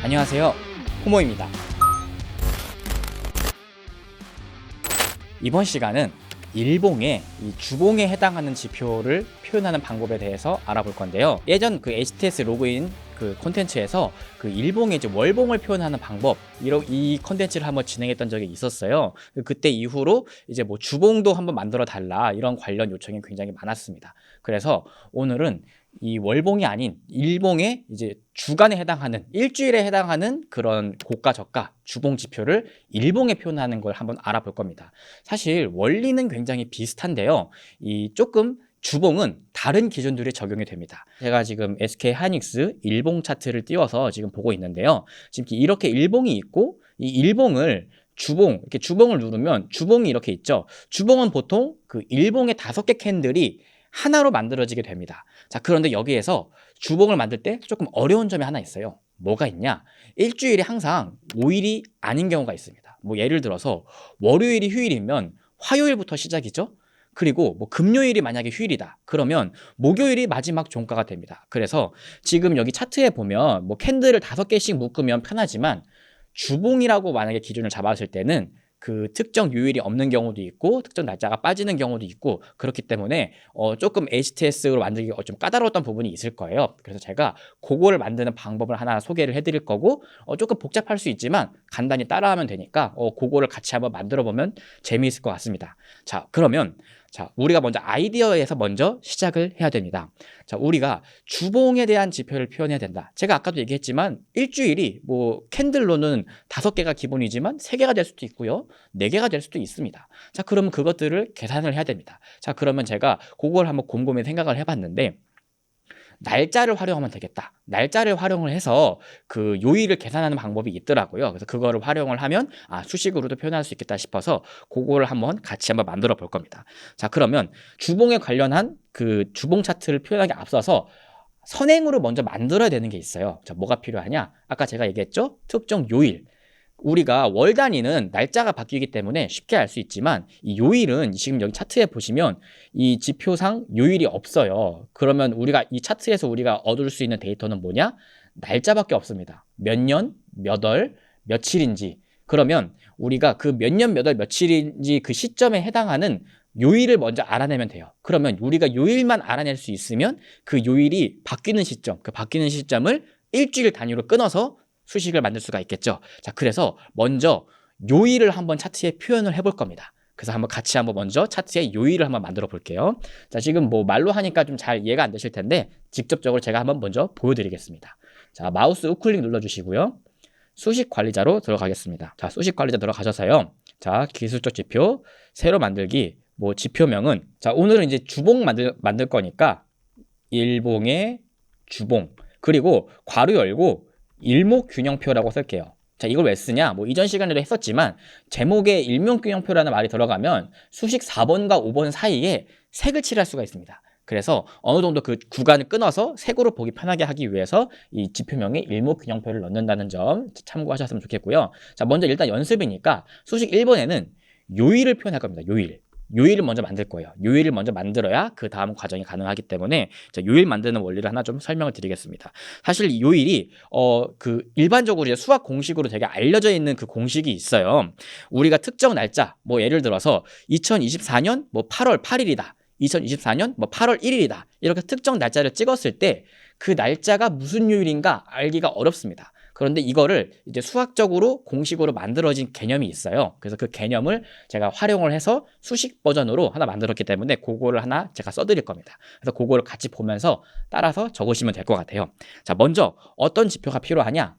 안녕하세요, 호모입니다. 이번 시간은 일봉의 이 주봉에 해당하는 지표를 표현하는 방법에 대해서 알아볼 건데요. 예전 그 HTS 로그인 그 콘텐츠에서 그 일봉의 이제 월봉을 표현하는 방법, 이 콘텐츠를 한번 진행했던 적이 있었어요. 그때 이후로 이제 뭐 주봉도 한번 만들어 달라 이런 관련 요청이 굉장히 많았습니다. 그래서 오늘은 이 월봉이 아닌 일봉의 이제 주간에 해당하는, 일주일에 해당하는 그런 고가 저가 주봉 지표를 일봉에 표현하는 걸 한번 알아볼 겁니다. 사실 원리는 굉장히 비슷한데요. 이 조금 주봉은 다른 기준들이 적용이 됩니다. 제가 지금 SK 하이닉스 일봉 차트를 띄워서 지금 보고 있는데요. 지금 이렇게 일봉이 있고, 이 일봉을 주봉, 이렇게 주봉을 누르면 주봉이 이렇게 있죠. 주봉은 보통 그 일봉의 5개 캔들이 하나로 만들어지게 됩니다. 자, 그런데 여기에서 주봉을 만들 때 조금 어려운 점이 하나 있어요. 뭐가 있냐? 일주일에 항상 5일이 아닌 경우가 있습니다. 뭐 예를 들어서 월요일이 휴일이면 화요일부터 시작이죠. 그리고 뭐 금요일이 만약에 휴일이다. 그러면 목요일이 마지막 종가가 됩니다. 그래서 지금 여기 차트에 보면 뭐 캔들을 5개씩 묶으면 편하지만 주봉이라고 만약에 기준을 잡았을 때는 그 특정 요일이 없는 경우도 있고 특정 날짜가 빠지는 경우도 있고 그렇기 때문에 조금 HTS로 만들기가 좀 까다로웠던 부분이 있을 거예요. 그래서 제가 그거를 만드는 방법을 하나 소개를 해드릴 거고 조금 복잡할 수 있지만 간단히 따라하면 되니까 그거를 같이 한번 만들어 보면 재미있을 것 같습니다. 자, 그러면 우리가 먼저 아이디어에서 먼저 시작을 해야 됩니다. 자, 우리가 주봉에 대한 지표를 표현해야 된다. 제가 아까도 얘기했지만 일주일이 뭐 캔들로는 5개가 기본이지만 3개가 될 수도 있고요. 4개가 될 수도 있습니다. 자, 그러면 그것들을 계산을 해야 됩니다. 자, 그러면 제가 그걸 한번 곰곰이 생각을 해봤는데 날짜를 활용하면 되겠다. 날짜를 활용을 해서 그 요일을 계산하는 방법이 있더라고요. 그래서 그거를 활용을 하면 수식으로도 표현할 수 있겠다 싶어서 그거를 같이 한번 만들어 볼 겁니다. 자, 그러면 주봉에 관련한 그 주봉 차트를 표현하기 앞서서 선행으로 먼저 만들어야 되는 게 있어요. 자, 뭐가 필요하냐? 아까 제가 얘기했죠? 특정 요일. 우리가 월 단위는 날짜가 바뀌기 때문에 쉽게 알 수 있지만 이 요일은 지금 여기 차트에 보시면 이 지표상 요일이 없어요. 그러면 우리가 이 차트에서 우리가 얻을 수 있는 데이터는 뭐냐? 날짜밖에 없습니다. 몇 년, 몇 월, 며칠인지. 그러면 우리가 그 몇 년, 몇 월, 며칠인지 그 시점에 해당하는 요일을 먼저 알아내면 돼요. 그러면 우리가 요일만 알아낼 수 있으면 그 요일이 바뀌는 시점, 그 바뀌는 시점을 일주일 단위로 끊어서 수식을 만들 수가 있겠죠. 자, 그래서 먼저 요일을 한번 차트에 표현을 해볼 겁니다. 그래서 같이 먼저 차트에 요일을 한번 만들어 볼게요. 자, 지금 뭐 말로 하니까 좀 잘 이해가 안 되실 텐데 직접적으로 제가 한번 먼저 보여드리겠습니다. 자, 마우스 우클릭 눌러주시고요. 수식 관리자로 들어가겠습니다. 자, 수식 관리자 들어가셔서요. 자, 기술적 지표 새로 만들기. 뭐 지표명은 오늘은 이제 주봉 만들 거니까 일봉의 주봉, 그리고 괄호 열고 일목균형표라고 쓸게요. 자, 이걸 왜 쓰냐? 뭐 이전 시간에도 했었지만 제목에 일목균형표라는 말이 들어가면 수식 4번과 5번 사이에 색을 칠할 수가 있습니다. 그래서 어느 정도 그 구간을 끊어서 색으로 보기 편하게 하기 위해서 이 지표명에 일목균형표를 넣는다는 점 참고하셨으면 좋겠고요. 자, 먼저 일단 연습이니까 수식 1번에는 요일을 표현할 겁니다. 요일을 먼저 만들 거예요. 요일을 먼저 만들어야 그 다음 과정이 가능하기 때문에 요일 만드는 원리를 하나 좀 설명을 드리겠습니다. 사실 이 요일이 그 일반적으로 이제 수학 공식으로 되게 알려져 있는 그 공식이 있어요. 우리가 특정 날짜, 뭐 예를 들어서 2024년 뭐 8월 8일이다. 2024년 뭐 8월 1일이다. 이렇게 특정 날짜를 찍었을 때 그 날짜가 무슨 요일인가 알기가 어렵습니다. 그런데 이거를 이제 수학적으로 공식으로 만들어진 개념이 있어요. 그래서 그 개념을 제가 활용을 해서 수식 버전으로 하나 만들었기 때문에 그거를 하나 제가 써드릴 겁니다. 그래서 그거를 같이 보면서 따라서 적으시면 될 것 같아요. 자, 먼저 어떤 지표가 필요하냐?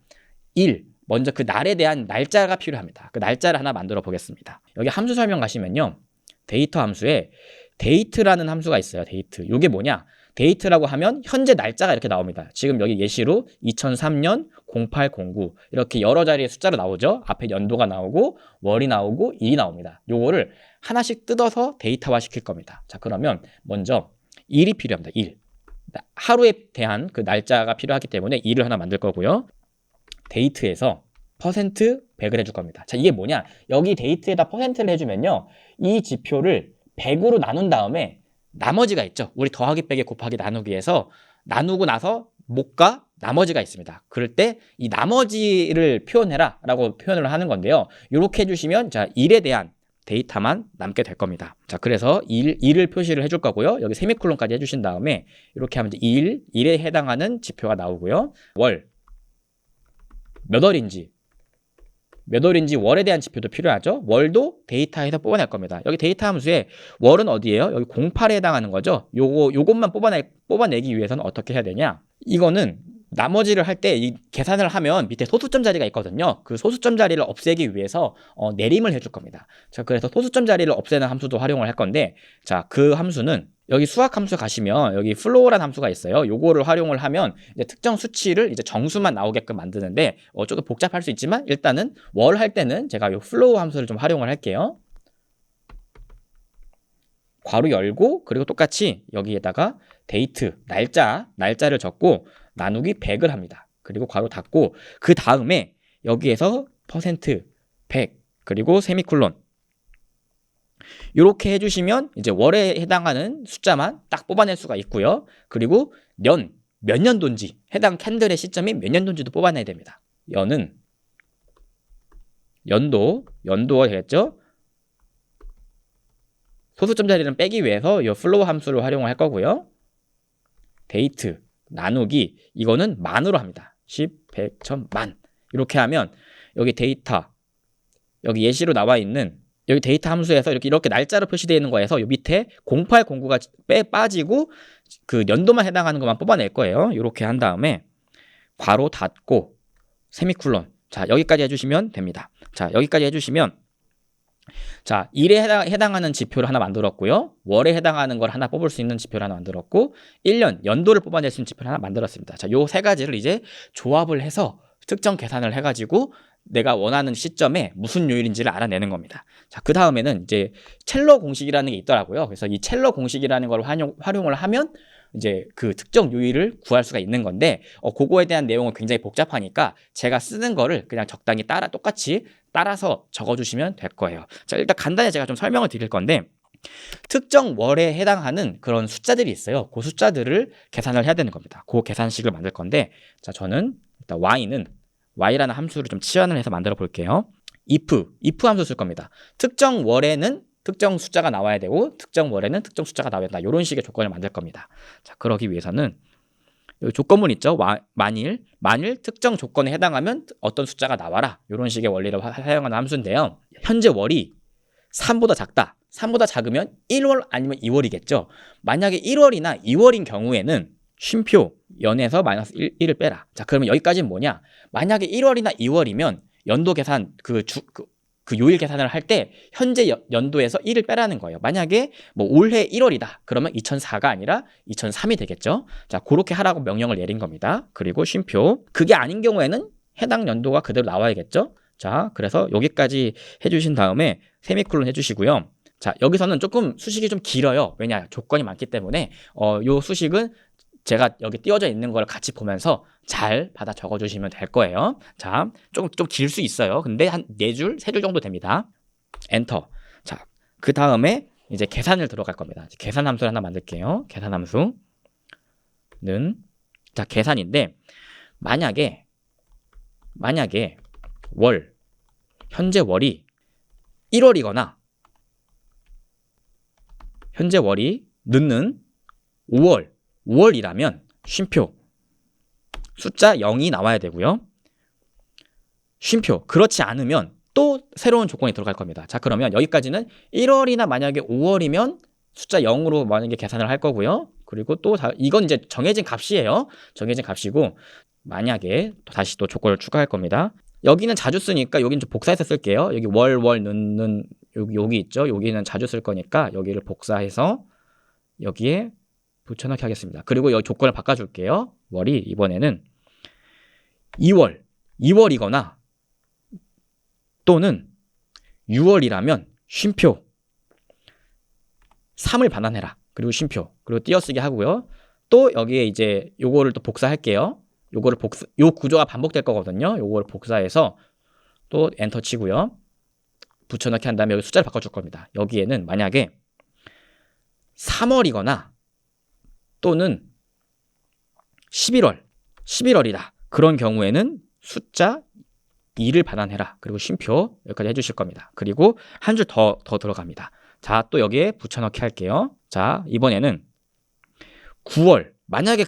먼저 그 날에 대한 날짜가 필요합니다. 그 날짜를 하나 만들어 보겠습니다. 여기 함수 설명 가시면요. 데이터 함수에 데이트라는 함수가 있어요. 데이트. 이게 뭐냐? 데이트라고 하면 현재 날짜가 이렇게 나옵니다. 지금 여기 예시로 2003년 0809 이렇게 여러 자리의 숫자로 나오죠. 앞에 연도가 나오고 월이 나오고 일이 나옵니다. 요거를 하나씩 뜯어서 데이터화 시킬 겁니다. 자, 그러면 먼저 일이 필요합니다. 일. 하루에 대한 그 날짜가 필요하기 때문에 일을 하나 만들 거고요. 데이트에서 퍼센트 100을 해줄 겁니다. 자, 이게 뭐냐? 여기 데이트에다 퍼센트를 해주면요. 이 지표를 100으로 나눈 다음에 나머지가 있죠. 우리 더하기 빼기 곱하기 나누기 해서 나누고 나서 목과 나머지가 있습니다. 그럴 때 이 나머지를 표현해라 라고 표현을 하는 건데요. 이렇게 해주시면 자 1에 대한 데이터만 남게 될 겁니다. 자, 그래서 1을 표시를 해줄 거고요. 여기 세미콜론까지 해주신 다음에 이렇게 하면 이제 1에 해당하는 지표가 나오고요. 월, 몇 월인지 월에 대한 지표도 필요하죠. 월도 데이터에서 뽑아낼 겁니다. 여기 데이터 함수에 월은 어디예요? 여기 08에 해당하는 거죠. 요것만 뽑아내기 위해서는 어떻게 해야 되냐? 이거는 나머지를 할 때 이 계산을 하면 밑에 소수점 자리가 있거든요. 그 소수점 자리를 없애기 위해서 내림을 해줄 겁니다. 자, 그래서 소수점 자리를 없애는 함수도 활용을 할 건데, 자, 그 함수는 여기 수학 함수 가시면 여기 플로우라는 함수가 있어요. 요거를 활용을 하면 이제 특정 수치를 이제 정수만 나오게끔 만드는데 조금 복잡할 수 있지만 일단은 월 할 때는 제가 요 플로우 함수를 좀 활용을 할게요. 괄호 열고 그리고 똑같이 여기에다가 데이트 날짜를 적고 나누기 100을 합니다. 그리고 괄호 닫고 그 다음에 여기에서 %, 100 그리고 세미콜론 이렇게 해주시면 이제 월에 해당하는 숫자만 딱 뽑아낼 수가 있고요. 그리고 몇 년도인지 해당 캔들의 시점이 몇 년도인지도 뽑아내야 됩니다. 연도가 되겠죠. 소수점 자리는 빼기 위해서 이 플로우 함수를 활용할 거고요. 데이트 나누기 이거는 만으로 합니다. 10, 100, 1000, 만 이렇게 하면 여기 데이터 여기 예시로 나와 있는 여기 데이터 함수에서 이렇게 날짜로 표시되어 있는 거에서 요 밑에 08, 09가 빠지고 그 연도만 해당하는 것만 뽑아낼 거예요. 이렇게 한 다음에 괄호 닫고 세미콜론. 자, 여기까지 해주시면 됩니다. 자, 여기까지 해주시면 자, 1에 해당하는 지표를 하나 만들었고요. 월에 해당하는 걸 하나 뽑을 수 있는 지표를 하나 만들었고 1년, 연도를 뽑아낼 수 있는 지표를 하나 만들었습니다. 자, 요 세 가지를 이제 조합을 해서 특정 계산을 해가지고 내가 원하는 시점에 무슨 요일인지를 알아내는 겁니다. 자, 그 다음에는 이제 첼러 공식이라는 게 있더라고요. 그래서 이 첼러 공식이라는 걸 활용을 하면 이제 그 특정 요일을 구할 수가 있는 건데 그거에 대한 내용은 굉장히 복잡하니까 제가 쓰는 거를 그냥 적당히 똑같이 따라서 적어주시면 될 거예요. 자, 일단 간단히 제가 좀 설명을 드릴 건데 특정 월에 해당하는 그런 숫자들이 있어요. 그 숫자들을 계산을 해야 되는 겁니다. 그 계산식을 만들 건데 자, 저는 일단 y라는 함수를 좀 치환을 해서 만들어 볼게요. if 함수 쓸 겁니다. 특정 월에는 특정 숫자가 나와야 되고 특정 월에는 특정 숫자가 나와야 된다. 이런 식의 조건을 만들 겁니다. 자, 그러기 위해서는 여기 조건문 있죠. 만일 특정 조건에 해당하면 어떤 숫자가 나와라. 이런 식의 원리를 사용하는 함수인데요. 현재 월이 3보다 작다. 3보다 작으면 1월 아니면 2월이겠죠. 만약에 1월이나 2월인 경우에는 쉼표 연에서 마이너스 1을 빼라. 자, 그러면 여기까지는 뭐냐? 만약에 1월이나 2월이면 연도 계산 그 요일 계산을 할 때 현재 연도에서 1을 빼라는 거예요. 만약에 뭐 올해 1월이다. 그러면 2004가 아니라 2003이 되겠죠. 자, 그렇게 하라고 명령을 내린 겁니다. 그리고 쉼표. 그게 아닌 경우에는 해당 연도가 그대로 나와야겠죠. 자, 그래서 여기까지 해주신 다음에 세미콜론 해주시고요. 자, 여기서는 조금 수식이 좀 길어요. 왜냐? 조건이 많기 때문에 요 수식은 제가 여기 띄워져 있는 걸 같이 보면서 잘 받아 적어주시면 될 거예요. 자, 좀 길 수 있어요. 근데 한 4줄, 3줄 정도 됩니다. 엔터. 자, 그 다음에 이제 계산을 들어갈 겁니다. 계산 함수를 하나 만들게요. 계산 함수는 자, 계산인데 만약에 현재 월이 1월이거나 현재 월이 늦는 5월이라면 쉼표 숫자 0이 나와야 되고요. 쉼표 그렇지 않으면 또 새로운 조건이 들어갈 겁니다. 자, 그러면 여기까지는 1월이나 만약에 5월이면 숫자 0으로 만약에 계산을 할 거고요. 그리고 또 이건 이제 정해진 값이에요. 정해진 값이고 만약에 다시 또 조건을 추가할 겁니다. 여기는 자주 쓰니까 여기는 좀 복사해서 쓸게요. 여기 월, 늦는 여기 있죠. 여기는 자주 쓸 거니까 여기를 복사해서 여기에 붙여넣기 하겠습니다. 그리고 여기 조건을 바꿔줄게요. 월이 이번에는 2월이거나 또는 6월이라면 쉼표 3을 반환해라. 그리고 쉼표 그리고 띄어쓰기 하고요. 또 여기에 이제 요거를 또 복사할게요. 요 구조가 반복될 거거든요. 요거를 복사해서 또 엔터 치고요. 붙여넣기 한 다음에 여기 숫자를 바꿔줄 겁니다. 여기에는 만약에 3월이거나 또는 11월 11월이다. 그런 경우에는 숫자 2를 반환해라. 그리고 쉼표 여기까지 해주실 겁니다. 그리고 한 줄 더 들어갑니다. 자, 또 여기에 붙여넣기 할게요. 자, 이번에는 9월. 만약에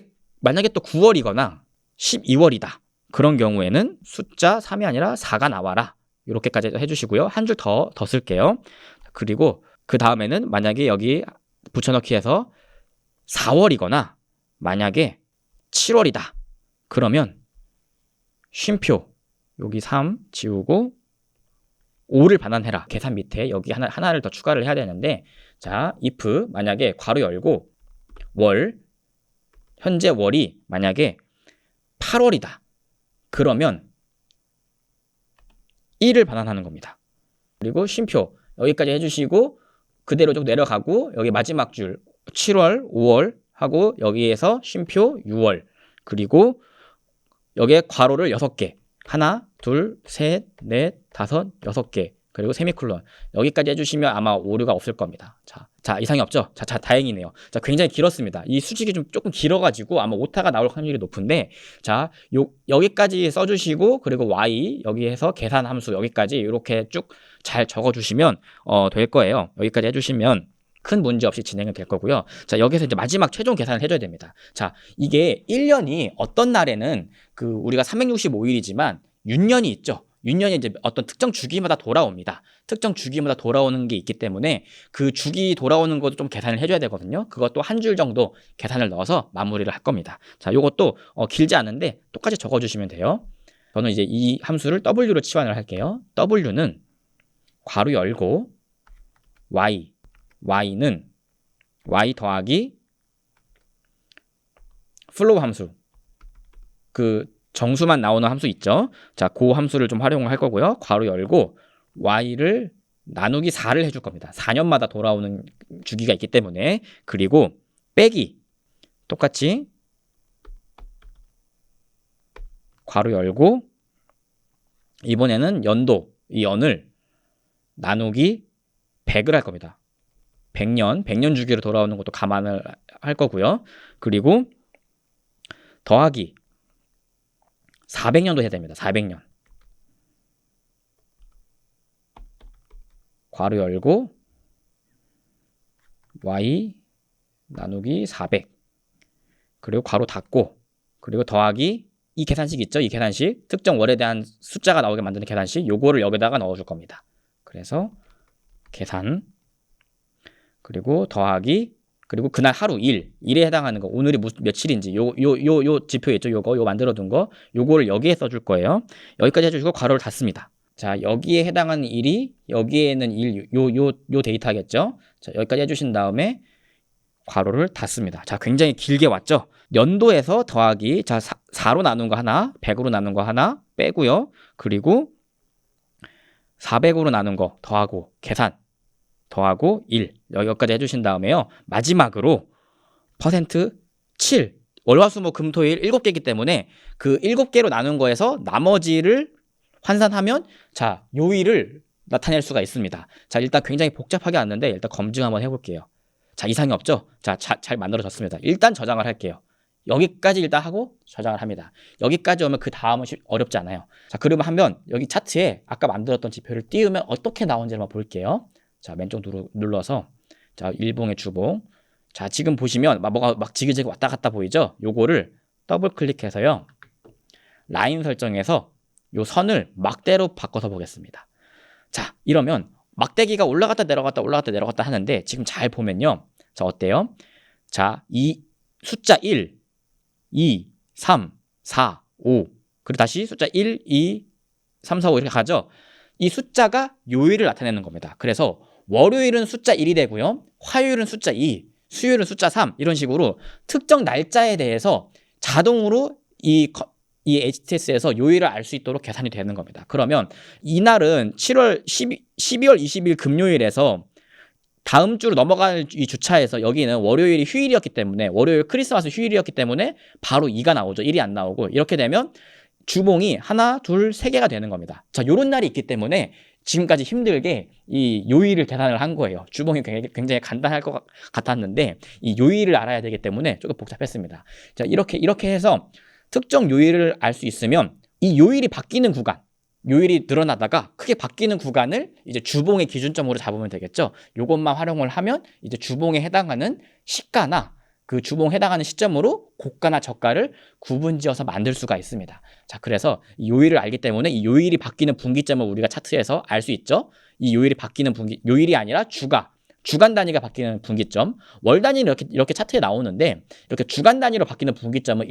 또 9월이거나 12월이다. 그런 경우에는 숫자 3이 아니라 4가 나와라. 이렇게까지 해주시고요. 한 줄 더 쓸게요. 그리고 그 다음에는 만약에 여기 붙여넣기 해서 4월이거나 만약에 7월이다. 그러면 쉼표 여기 3 지우고 5를 반환해라. 계산 밑에 여기 하나를 더 추가를 해야 되는데, 자, if 만약에 괄호 열고 월, 현재 월이 만약에 8월이다. 그러면 1을 반환하는 겁니다. 그리고 쉼표 여기까지 해주시고 그대로 쭉 내려가고 여기 마지막 줄 7월, 5월 하고 여기에서 쉼표 6월, 그리고 여기에 괄호를 6개, 하나, 둘, 셋, 넷, 다섯, 6개, 그리고 세미콜론 여기까지 해주시면 아마 오류가 없을 겁니다. 자, 이상이 없죠? 자, 다행이네요. 자, 굉장히 길었습니다. 이 수직이 조금 길어가지고 아마 오타가 나올 확률이 높은데, 자, 여기까지 써주시고 그리고 y 여기에서 계산 함수 여기까지 이렇게 쭉 잘 적어주시면 될 거예요. 여기까지 해주시면 큰 문제 없이 진행이 될 거고요. 자, 여기서 이제 마지막 최종 계산을 해줘야 됩니다. 자, 이게 1년이 어떤 날에는 우리가 365일이지만 윤년이 있죠. 윤년이 이제 어떤 특정 주기마다 돌아옵니다. 특정 주기마다 돌아오는 게 있기 때문에 그 주기 돌아오는 것도 좀 계산을 해줘야 되거든요. 그것도 한 줄 정도 계산을 넣어서 마무리를 할 겁니다. 자, 요것도 길지 않은데 똑같이 적어주시면 돼요. 저는 이제 이 함수를 W로 치환을 할게요. W는 괄호 열고 y는 y 더하기 플로우 함수, 정수만 나오는 함수 있죠. 자, 그 함수를 좀 활용을 할 거고요. 괄호 열고 y를 나누기 4를 해줄 겁니다. 4년마다 돌아오는 주기가 있기 때문에. 그리고 빼기 똑같이 괄호 열고 이번에는 연도, 이 연을 나누기 100을 할 겁니다. 100년 주기로 돌아오는 것도 감안을 할 거고요. 그리고 더하기 400년도 해야 됩니다. 400년. 괄호 열고 y 나누기 400, 그리고 괄호 닫고, 그리고 더하기 이 계산식 있죠? 이 계산식, 특정 월에 대한 숫자가 나오게 만드는 계산식, 요거를 여기다가 넣어줄 겁니다. 그래서 계산, 그리고 더하기, 그리고 그날 하루 일에 해당하는 거, 오늘이 며칠인지 요 지표 있죠? 요거 만들어둔 거, 요거를 여기에 써줄 거예요. 여기까지 해주시고 괄호를 닫습니다. 자, 여기에 해당하는 일이 여기에는 요 데이터겠죠? 자, 여기까지 해주신 다음에 괄호를 닫습니다. 자, 굉장히 길게 왔죠? 연도에서 더하기, 자, 4로 나눈 거 하나, 100으로 나눈 거 하나 빼고요. 그리고 400으로 나눈 거 더하고 계산 더하고 1 여기까지 해주신 다음에요. 마지막으로 %7 월화수목금토일 7개이기 때문에 그 7개로 나눈 거에서 나머지를 환산하면 자, 요일을 나타낼 수가 있습니다. 자, 일단 굉장히 복잡하게 왔는데 일단 검증 한번 해볼게요. 자, 이상이 없죠? 자, 잘 만들어졌습니다. 일단 저장을 할게요. 여기까지 일단 하고 저장을 합니다. 여기까지 오면 그 다음은 어렵지 않아요. 자, 그러면 하면 여기 차트에 아까 만들었던 지표를 띄우면 어떻게 나오는지 한번 볼게요. 자, 왼쪽 눌러서 자, 일봉의 주봉. 자, 지금 보시면 뭐가 막 지그재그 왔다 갔다 보이죠? 요거를 더블 클릭해서요. 라인 설정에서 요 선을 막대로 바꿔서 보겠습니다. 자, 이러면 막대기가 올라갔다 내려갔다 하는데 지금 잘 보면요. 자, 어때요? 자, 이 숫자 1, 2, 3, 4, 5 그리고 다시 숫자 1, 2, 3, 4, 5 이렇게 가죠. 이 숫자가 요일을 나타내는 겁니다. 그래서 월요일은 숫자 1이 되고요. 화요일은 숫자 2, 수요일은 숫자 3 이런 식으로 특정 날짜에 대해서 자동으로 이 HTS에서 요일을 알 수 있도록 계산이 되는 겁니다. 그러면 이날은 12월 20일 금요일에서 다음 주로 넘어가는 이 주차에서 여기는 월요일이 휴일이었기 때문에 월요일 크리스마스 휴일이었기 때문에 바로 2가 나오죠. 1이 안 나오고 이렇게 되면 주봉이 하나, 둘, 세 개가 되는 겁니다. 자, 요런 날이 있기 때문에 지금까지 힘들게 이 요일을 계산을 한 거예요. 주봉이 굉장히 간단할 것 같았는데 이 요일을 알아야 되기 때문에 조금 복잡했습니다. 자, 이렇게 해서 특정 요일을 알 수 있으면 이 요일이 바뀌는 구간, 요일이 늘어나다가 크게 바뀌는 구간을 이제 주봉의 기준점으로 잡으면 되겠죠. 요것만 활용을 하면 이제 주봉에 해당하는 시가나 그 주봉에 해당하는 시점으로 고가나 저가를 구분지어서 만들 수가 있습니다. 자, 그래서 이 요일을 알기 때문에 이 요일이 바뀌는 분기점을 우리가 차트에서 알 수 있죠. 이 요일이 바뀌는 요일이 아니라 주간 단위가 바뀌는 분기점, 월 단위는 이렇게 차트에 나오는데 이렇게 주간 단위로 바뀌는 분기점은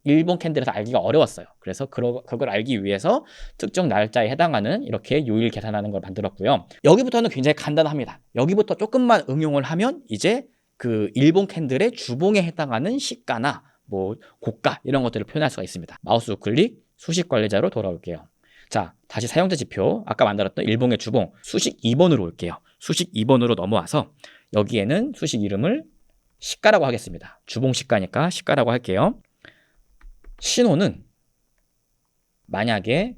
일본 캔들에서 알기가 어려웠어요. 그래서 그걸 알기 위해서 특정 날짜에 해당하는 이렇게 요일 계산하는 걸 만들었고요. 여기부터는 굉장히 간단합니다. 여기부터 조금만 응용을 하면 이제 그 일본 캔들의 주봉에 해당하는 시가나 뭐 고가 이런 것들을 표현할 수가 있습니다. 마우스 우클릭 수식 관리자로 돌아올게요. 자, 다시 사용자 지표 아까 만들었던 일봉의 주봉 수식 2번으로 올게요. 수식 2번으로 넘어와서 여기에는 수식 이름을 시가라고 하겠습니다. 주봉 시가니까 시가라고 할게요. 신호는 만약에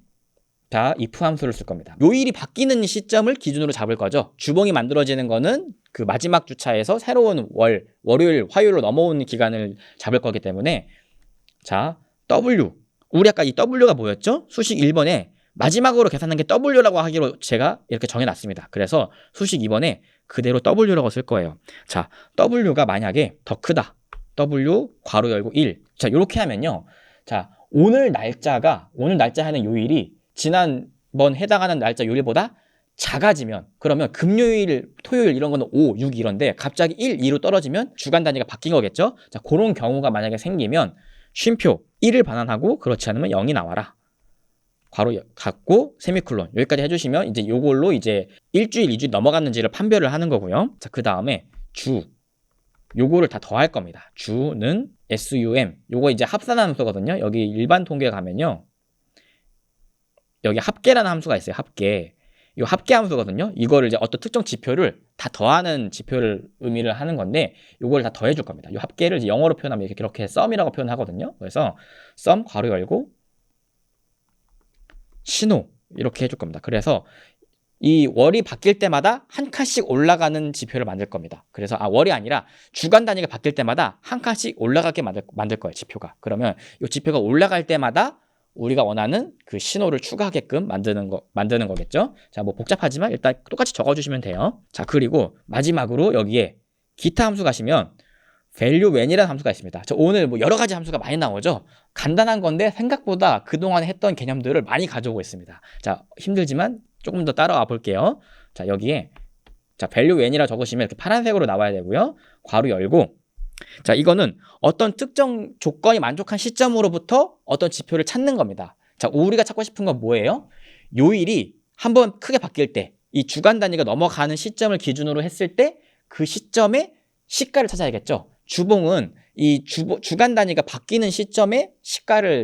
자, if 함수를 쓸 겁니다. 요일이 바뀌는 시점을 기준으로 잡을 거죠. 주봉이 만들어지는 거는 그 마지막 주차에서 새로운 월요일, 화요일로 넘어오는 기간을 잡을 거기 때문에 자, W. 우리 아까 이 W가 뭐였죠? 수식 1번에 마지막으로 계산한 게 W라고 하기로 제가 이렇게 정해놨습니다. 그래서 수식 2번에 그대로 W라고 쓸 거예요. 자, W가 만약에 더 크다. W 괄호 열고 1. 자, 이렇게 하면요. 자, 오늘 날짜 하는 요일이 지난번 해당하는 날짜 요일보다 작아지면 그러면 금요일, 토요일 이런 거는 5, 6 이런데 갑자기 1, 2로 떨어지면 주간 단위가 바뀐 거겠죠? 자, 그런 경우가 만약에 생기면 쉼표 1을 반환하고 그렇지 않으면 0이 나와라. 괄호 닫고 세미콜론 여기까지 해주시면 이제 요걸로 이제 일주일, 2주일 넘어갔는지를 판별을 하는 거고요. 자, 그 다음에 요거를 다 더할 겁니다. 주는 SUM 요거 이제 합산하는 함수거든요. 여기 일반 통계에 가면요. 여기 합계라는 함수가 있어요. 합계. 이 합계 함수거든요. 이거를 이제 어떤 특정 지표를 다 더하는 지표를 의미를 하는 건데 이걸 다 더해 줄 겁니다. 이 합계를 이제 영어로 표현하면 이렇게 썸이라고 표현하거든요. 그래서 썸 괄호 열고 신호 이렇게 해줄 겁니다. 그래서 이 월이 바뀔 때마다 한 칸씩 올라가는 지표를 만들 겁니다. 그래서 월이 아니라 주간 단위가 바뀔 때마다 한 칸씩 올라가게 만들 거예요. 지표가. 그러면 이 지표가 올라갈 때마다 우리가 원하는 그 신호를 추가하게끔 만드는 거겠죠. 자, 뭐 복잡하지만 일단 똑같이 적어주시면 돼요. 자, 그리고 마지막으로 여기에 기타 함수 가시면 value when이라는 함수가 있습니다. 저 오늘 뭐 여러 가지 함수가 많이 나오죠. 간단한 건데 생각보다 그동안 했던 개념들을 많이 가져오고 있습니다. 자, 힘들지만 조금 더 따라와 볼게요. 자, 여기에 자, value when이라 적으시면 이렇게 파란색으로 나와야 되고요. 괄호 열고 자, 이거는 어떤 특정 조건이 만족한 시점으로부터 어떤 지표를 찾는 겁니다. 자, 우리가 찾고 싶은 건 뭐예요? 요일이 한번 크게 바뀔 때, 이 주간 단위가 넘어가는 시점을 기준으로 했을 때 그 시점에 시가를 찾아야겠죠. 주봉은 이 주간 단위가 바뀌는 시점에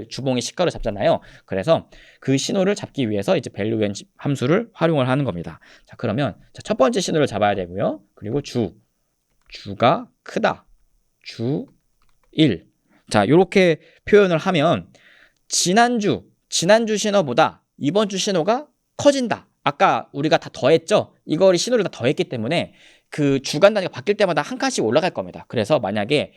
주봉의 시가로 잡잖아요. 그래서 그 신호를 잡기 위해서 이제 value when 함수를 활용을 하는 겁니다. 자, 그러면 첫 번째 신호를 잡아야 되고요. 그리고 주가 크다. 주 1. 자, 요렇게 표현을 하면 지난주 신호보다 이번 주 신호가 커진다. 아까 우리가 다 더했죠? 이거를 신호를 다 더했기 때문에 그 주간 단위가 바뀔 때마다 한 칸씩 올라갈 겁니다. 그래서 만약에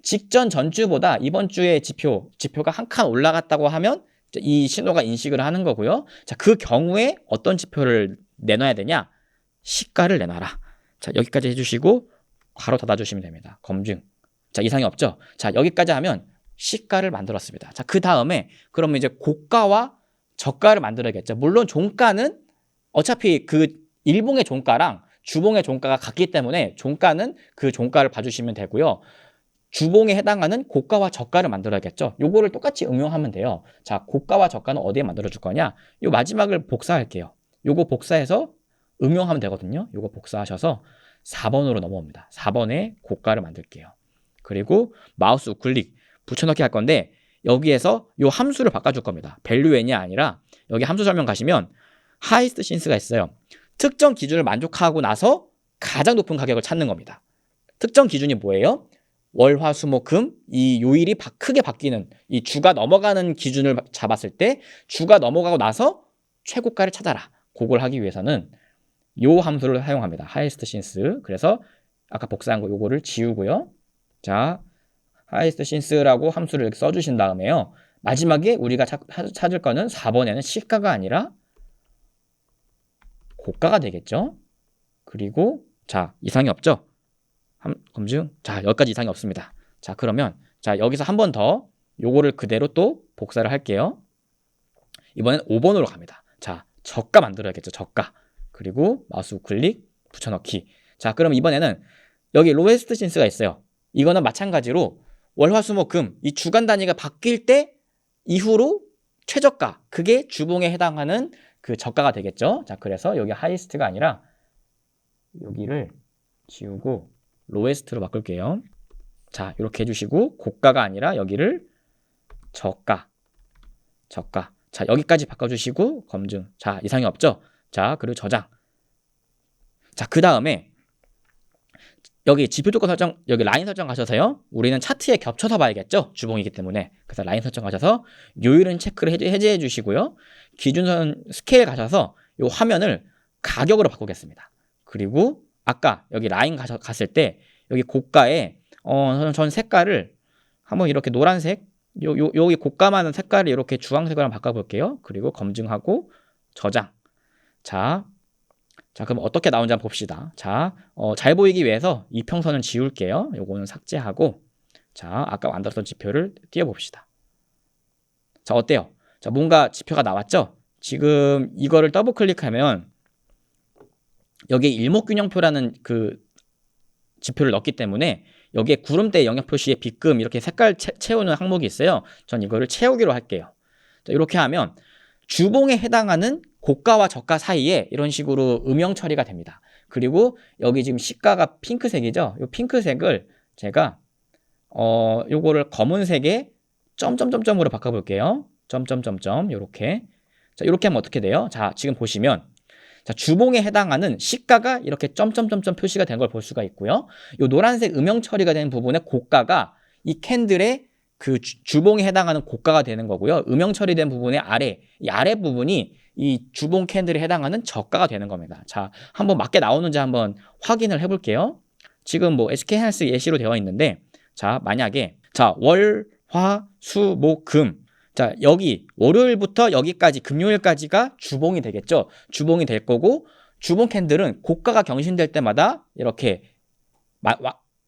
직전 전주보다 이번 주의 지표가 한 칸 올라갔다고 하면 이 신호가 인식을 하는 거고요. 자, 그 경우에 어떤 지표를 내놔야 되냐? 시가를 내놔라. 자, 여기까지 해주시고 괄호 닫아주시면 됩니다. 검증. 자, 이상이 없죠? 자, 여기까지 하면 시가를 만들었습니다. 자, 그 다음에 그러면 이제 고가와 저가를 만들어야겠죠. 물론 종가는 어차피 그 일봉의 종가랑 주봉의 종가가 같기 때문에 종가는 그 종가를 봐주시면 되고요. 주봉에 해당하는 고가와 저가를 만들어야겠죠. 요거를 똑같이 응용하면 돼요. 자, 고가와 저가는 어디에 만들어줄 거냐? 요 마지막을 복사할게요. 요거 복사해서 응용하면 되거든요. 요거 복사하셔서 4번으로 넘어옵니다. 4번에 고가를 만들게요. 그리고 마우스 우클릭 붙여넣기 할 건데 여기에서 요 함수를 바꿔줄 겁니다. value when이 아니라 여기 함수 설명 가시면 highest since가 있어요. 특정 기준을 만족하고 나서 가장 높은 가격을 찾는 겁니다. 특정 기준이 뭐예요? 월, 화, 수, 목, 금 이 요일이 크게 바뀌는 이 주가 넘어가는 기준을 잡았을 때 주가 넘어가고 나서 최고가를 찾아라. 그걸 하기 위해서는 요 함수를 사용합니다. highest since. 그래서 아까 복사한 거 요거를 지우고요. 자, highest since라고 함수를 이렇게 써주신 다음에요. 마지막에 우리가 찾을 거는 4번에는 시가가 아니라 고가가 되겠죠. 그리고 자, 이상이 없죠? 검증. 자, 여기까지 이상이 없습니다. 자, 그러면 자, 여기서 한 번 더 요거를 그대로 또 복사를 할게요. 이번엔 5번으로 갑니다. 자, 저가 만들어야겠죠. 저가. 그리고 마우스 우클릭 붙여넣기. 자, 그럼 이번에는 여기 로에스트 신스가 있어요. 이거는 마찬가지로 월화수목금 이 주간 단위가 바뀔 때 이후로 최저가, 그게 주봉에 해당하는 그 저가가 되겠죠. 자, 그래서 여기 하이스트가 아니라 여기를 지우고 로에스트로 바꿀게요. 자, 이렇게 해주시고 고가가 아니라 여기를 저가. 자, 여기까지 바꿔주시고 검증. 자, 이상이 없죠? 자, 그리고 저장. 자, 그 다음에 여기 지표 조건 설정, 여기 라인 설정 가셔서요. 우리는 차트에 겹쳐서 봐야겠죠? 주봉이기 때문에. 그래서 라인 설정 가셔서 요일은 체크를 해제해 주시고요. 기준선 스케일 가셔서 이 화면을 가격으로 바꾸겠습니다. 그리고 아까 여기 라인 갔을 때 여기 고가에 전 색깔을 한번 이렇게 노란색, 여기 고가만 색깔을 이렇게 주황색으로 한번 바꿔볼게요. 그리고 검증하고 저장. 자, 그럼 어떻게 나오는지 한번 봅시다. 자, 잘 보이기 위해서 이평선은 지울게요. 요거는 삭제하고, 자, 아까 만들었던 지표를 띄워봅시다. 자, 어때요? 자, 뭔가 지표가 나왔죠? 지금 이거를 더블 클릭하면 여기에 일목균형표라는 그 지표를 넣기 때문에 여기에 구름대 영역 표시에 빗금 이렇게 색깔 채우는 항목이 있어요. 전 이거를 채우기로 할게요. 자, 이렇게 하면 주봉에 해당하는 고가와 저가 사이에 이런 식으로 음영 처리가 됩니다. 그리고 여기 지금 시가가 핑크색이죠. 이 핑크색을 제가 요거를 검은색에 점점점점으로 바꿔볼게요. 점점점점 요렇게. 자, 이렇게 하면 어떻게 돼요? 자, 지금 보시면 자, 주봉에 해당하는 시가가 이렇게 점점점점 표시가 된 걸 볼 수가 있고요. 요 노란색 음영 처리가 된 부분의 고가가 이 캔들의 그 주봉에 해당하는 고가가 되는 거고요. 음영 처리된 부분의 이 아래 부분이 이 주봉 캔들에 해당하는 저가가 되는 겁니다. 자, 한번 맞게 나오는지 한번 확인을 해볼게요. 지금 뭐 SK하이닉스 예시로 되어 있는데, 자, 만약에 자, 월, 화, 수, 목, 금. 자, 여기 월요일부터 여기까지 금요일까지가 주봉이 되겠죠. 주봉이 될 거고, 주봉 캔들은 고가가 경신될 때마다 이렇게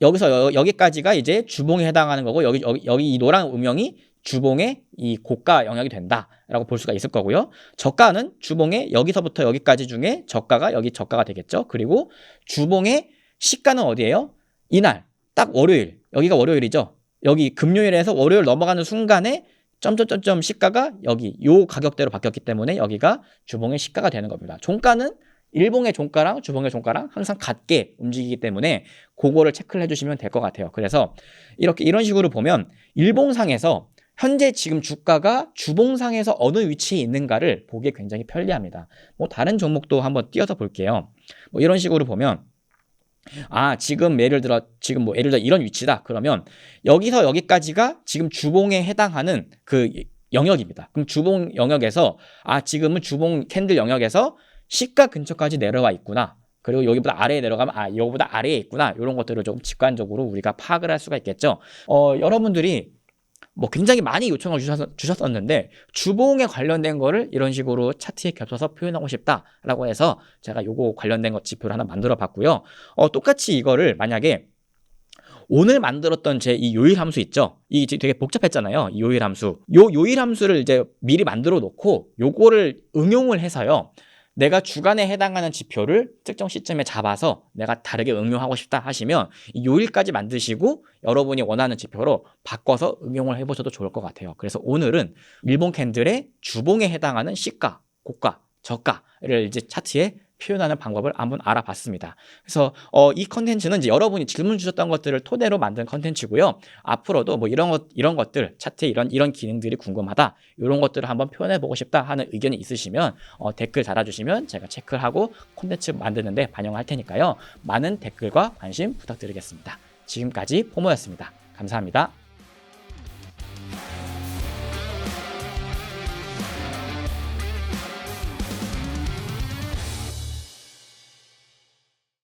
여기서 여기까지가 이제 주봉에 해당하는 거고, 여기 이 노란 음영이 주봉의 이 고가 영역이 된다라고 볼 수가 있을 거고요. 저가는 주봉의 여기서부터 여기까지 중에 저가가 여기 저가가 되겠죠. 그리고 주봉의 시가는 어디예요? 이날 딱 월요일, 여기가 월요일이죠. 여기 금요일에서 월요일 넘어가는 순간에 점점점점 시가가 여기 요 가격대로 바뀌었기 때문에 여기가 주봉의 시가가 되는 겁니다. 종가는 일봉의 종가랑 주봉의 종가랑 항상 같게 움직이기 때문에 그거를 체크를 해주시면 될 것 같아요. 그래서 이런 식으로 보면 일봉상에서 현재 지금 주가가 주봉상에서 어느 위치에 있는가를 보기에 굉장히 편리합니다. 뭐 다른 종목도 한번 띄어서 볼게요. 뭐 이런 식으로 보면 지금 예를 들어 이런 위치다. 그러면 여기서 여기까지가 지금 주봉에 해당하는 그 영역입니다. 그럼 주봉 영역에서 지금은 주봉 캔들 영역에서 시가 근처까지 내려와 있구나. 그리고 여기보다 아래에 내려가면 여기보다 아래에 있구나. 이런 것들을 좀 직관적으로 우리가 파악을 할 수가 있겠죠. 여러분들이 뭐 굉장히 많이 요청을 주셨었는데 주봉에 관련된 거를 이런 식으로 차트에 겹쳐서 표현하고 싶다라고 해서 제가 요거 관련된 거 지표를 하나 만들어 봤고요. 똑같이 이거를 만약에 오늘 만들었던 제 이 요일 함수 있죠? 이 되게 복잡했잖아요. 이 요일 함수. 요일 함수를 이제 미리 만들어 놓고 요거를 응용을 해서요. 내가 주간에 해당하는 지표를 특정 시점에 잡아서 내가 다르게 응용하고 싶다 하시면 이 요일까지 만드시고 여러분이 원하는 지표로 바꿔서 응용을 해보셔도 좋을 것 같아요. 그래서 오늘은 일본 캔들의 주봉에 해당하는 시가, 고가, 저가를 이제 차트에 표현하는 방법을 한번 알아봤습니다. 그래서 이 컨텐츠는 이제 여러분이 질문 주셨던 것들을 토대로 만든 컨텐츠고요. 앞으로도 뭐 이런 것들 차트에 이런 기능들이 궁금하다, 이런 것들을 한번 표현해 보고 싶다 하는 의견이 있으시면 댓글 달아주시면 제가 체크를 하고 콘텐츠 만드는데 반영할 테니까요. 많은 댓글과 관심 부탁드리겠습니다. 지금까지 포모였습니다. 감사합니다.